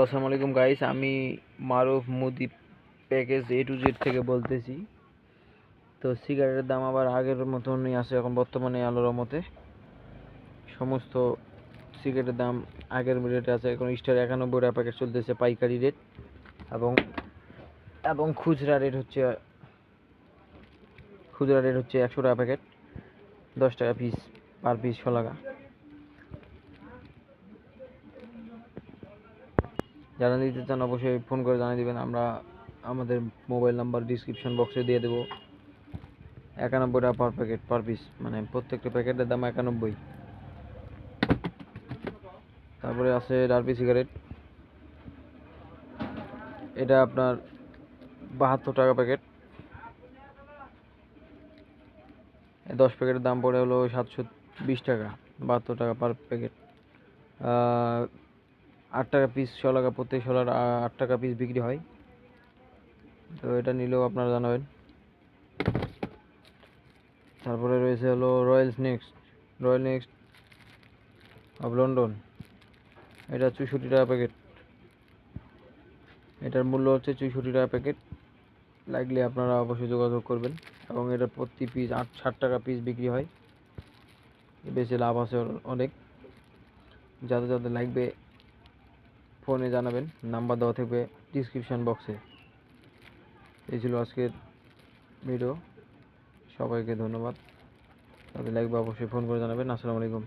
আসসালামু আলাইকুম গাইস, আমি মারুফ মুদি প্যাকেজ A to Z থেকে বলতেছি। তো সিগারেটের দাম আবার আগের মতনই আছে এখন বর্তমানে আল্লাহর রহমতে। সমস্ত সিগারেটের দাম আগের রেটে আছে। এখন স্টার 91 টাকা প্যাকেট চলতেছে পাইকারি রেট, এবং এবং খুচরা রেট হচ্ছে 100 টাকা প্যাকেট, 10 টাকা পিস পার পিস শলাগা। যারা নিতে চান অবশ্যই ফোন করে জানিয়ে দিবেন। আমরা আমাদের মোবাইল নাম্বার ডিসক্রিপশন বক্সে দিয়ে দেবো। 91 টাকা পার প্যাকেট পার পিস, মানে প্রত্যেকটা প্যাকেটের দাম 91। তারপরে আছে ডারপি সিগারেট, এটা আপনার 72 টাকা প্যাকেট। 10 প্যাকেটের দাম পড়ে হলো 720 টাকা, 72 টাকা পার প্যাকেট। 8 টাকা পিস শলাগা, প্রত্যেক শলার 8 টাকা পিস বিক্রি হয়। তো এটা নিলেও আপনারা জানাবেন। তারপরে রয়েছে হলো রয়্যাল নেক্সট অফ লন্ডন, এটা 64 টাকা প্যাকেট। এটার মূল্য হচ্ছে 64 টাকা প্যাকেট। লাগলে আপনারা অবশ্যই যোগাযোগ করবেন, এবং এটা প্রতি পিস 60 টাকা পিস বিক্রি হয়। বেশি লাভ আছে অনেক। যাদের লাগবে ফোনে জানাবেন, নাম্বার দেওয়া থাকবে ডিসক্রিপশন বক্সে। এই ছিল আজকের ভিডিও। সবাইকে ধন্যবাদ। যাদের লাগবে অবশ্যই ফোন করে জানাবেন। আসসালামু আলাইকুম।